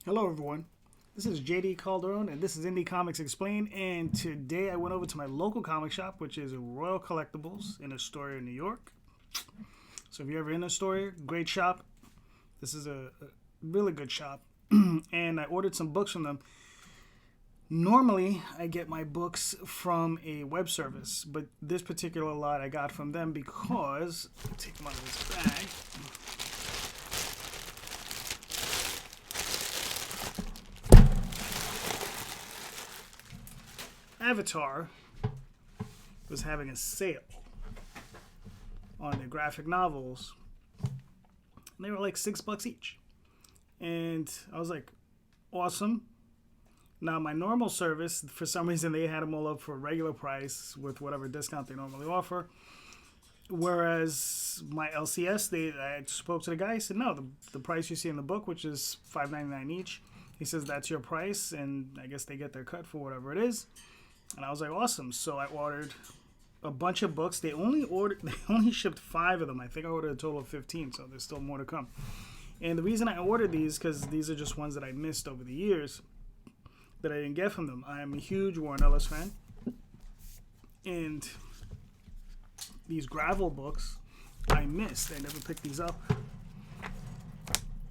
Hello, everyone. This is JD Calderon, and this is Indie Comics Explained. And today I went over to my local comic shop, which is Royal Collectibles in Astoria, New York. So if you're ever in Astoria, great shop. This is a really good shop. And I ordered some books from them. Normally, I get my books from a web service, but this particular lot I got from them because, take them out of this bag. Avatar was having a sale on their graphic novels. And they were like $6 each. And I was like, awesome. Now, my normal service, for some reason, they had them all up for a regular price with whatever discount they normally offer. Whereas my LCS, I spoke to the guy. He said, no, the price you see in the book, which is $5.99 each, he says that's your price, and I guess they get their cut for whatever it is. And I was like, awesome. So I ordered a bunch of books. They only shipped 5 of them. I think I ordered a total of 15, so there's still more to come. And the reason I ordered these, because these are just ones that I missed over the years that I didn't get from them. I am a huge Warren Ellis fan. And these gravel books, I missed. I never picked these up.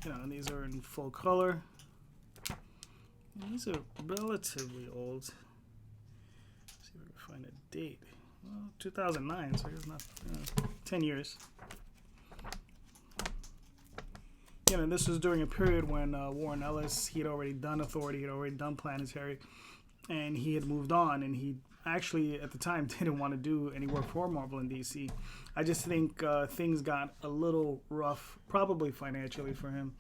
And these are in full color. These are relatively old. Find a date. Well, 2009, so I guess not 10 years. This was during a period when Warren Ellis, he had already done Authority, he had already done Planetary, and he had moved on, and he actually, at the time, didn't want to do any work for Marvel and DC. I just think things got a little rough, probably financially for him,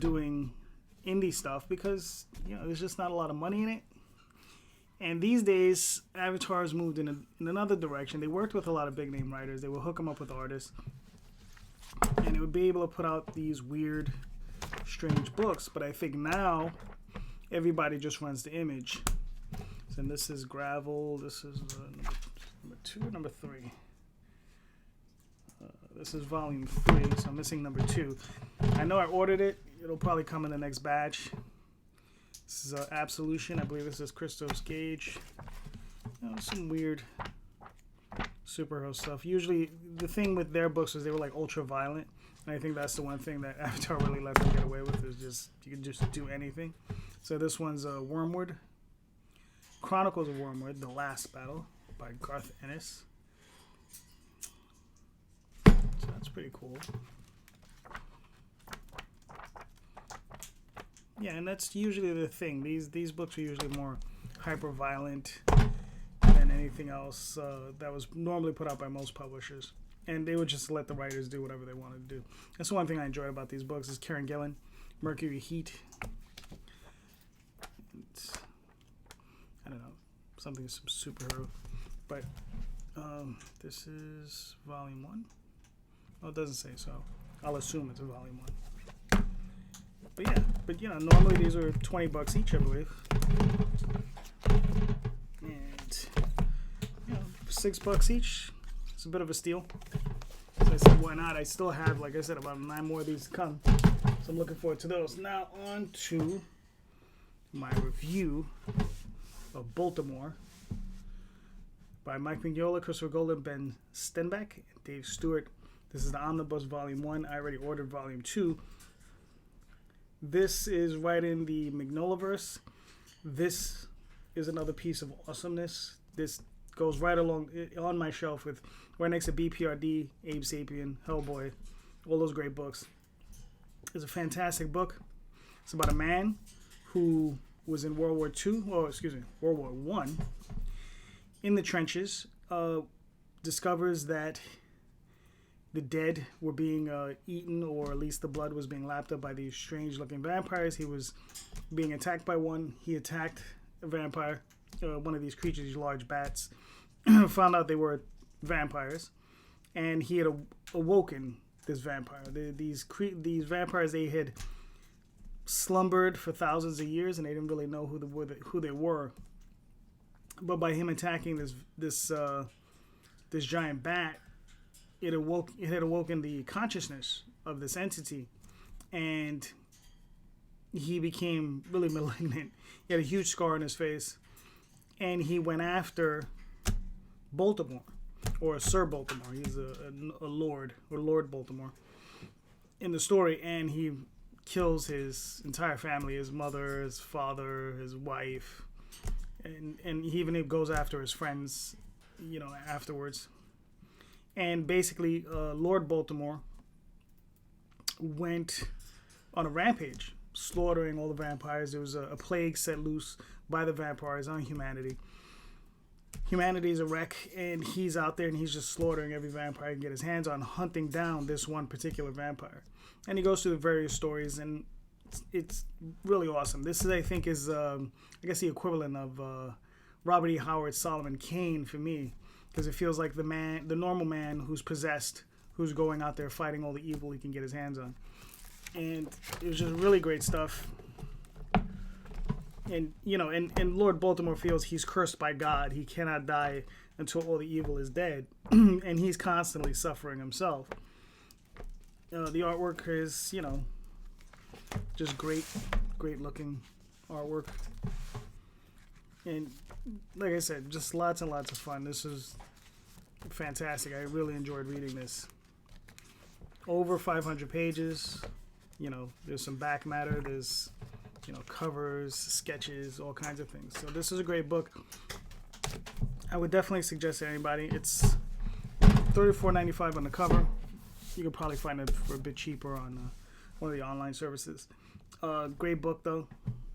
doing indie stuff, because, there's just not a lot of money in it. And these days, Avatar's moved in another direction. They worked with a lot of big-name writers. They would hook them up with artists. And they would be able to put out these weird, strange books. But I think now, everybody just runs the Image. So this is Gravel. This is number 2 or number 3? This is volume 3, so I'm missing number 2. I know I ordered it. It'll probably come in the next batch. This is Absolution. I believe this is Christos Gage. Some weird superhero stuff. Usually, the thing with their books is they were like ultra violent. And I think that's the one thing that Avatar really let them get away with, is just you can just do anything. So this one's Wormwood. Chronicles of Wormwood, The Last Battle by Garth Ennis. So that's pretty cool. Yeah, and that's usually the thing. These books are usually more hyper-violent than anything else that was normally put out by most publishers. And they would just let the writers do whatever they wanted to do. That's one thing I enjoyed about these books is Karen Gillan, Mercury Heat. I don't know, some superhero. But this is volume 1. Oh, it doesn't say, so I'll assume it's a volume 1. But normally these are $20 each, I believe. And $6 each. It's a bit of a steal. So I said, why not? I still have, like I said, about 9 more of these to come. So I'm looking forward to those. Now on to my review of Baltimore by Mike Mignola, Christopher Golden, Ben Stenbeck, and Dave Stewart. This is the Omnibus Volume 1. I already ordered Volume 2. This is right in the Mignolaverse. This is another piece of awesomeness. This goes right along on my shelf with right next to BPRD, Abe Sapien, Hellboy, all those great books. It's a fantastic book. It's about a man who was in World War I, in the trenches, discovers that the dead were being eaten, or at least the blood was being lapped up by these strange-looking vampires. He was being attacked by one. He attacked a vampire, one of these creatures, these large bats. Found out they were vampires, and he had awoken this vampire. These vampires, they had slumbered for thousands of years, and they didn't really know who they were. But by him attacking this giant bat, it had awoken the consciousness of this entity, and he became really malignant. He had a huge scar on his face, and he went after Baltimore, or Sir Baltimore. He's a lord, or Lord Baltimore in the story, and he kills his entire family, his mother, his father, his wife, and he even goes after his friends, afterwards. And basically, Lord Baltimore went on a rampage, slaughtering all the vampires. There was a plague set loose by the vampires on humanity. Humanity is a wreck, and he's out there and he's just slaughtering every vampire he can get his hands on, hunting down this one particular vampire. And he goes through the various stories, and it's really awesome. This is, I think, is I guess the equivalent of Robert E. Howard's Solomon Kane for me, because it feels like the normal man who's possessed, who's going out there fighting all the evil he can get his hands on. And it was just really great stuff. And and Lord Baltimore feels he's cursed by God. He cannot die until all the evil is dead, and he's constantly suffering himself. The artwork is, just great looking artwork. And like I said, just lots and lots of fun. This is fantastic. I really enjoyed reading this. Over 500 pages. There's some back matter. There's, covers, sketches, all kinds of things. So this is a great book. I would definitely suggest to anybody. It's $34.95 on the cover. You could probably find it for a bit cheaper on one of the online services. Great book, though.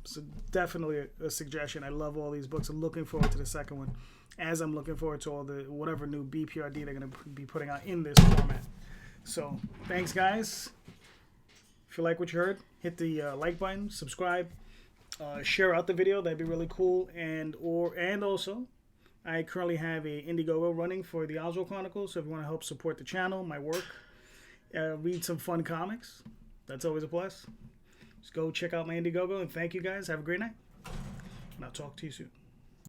So definitely a suggestion. I love all these books. I'm looking forward to the second one, as I'm looking forward to all the whatever new BPRD they're going to be putting out in this format. So thanks, guys. If you like what you heard, hit the like button, subscribe, share out the video. That'd be really cool. And also, I currently have a Indiegogo running for the Oswald Chronicles. So if you want to help support the channel, my work, read some fun comics, that's always a plus. Just go check out my Indiegogo, and thank you guys. Have a great night, and I'll talk to you soon.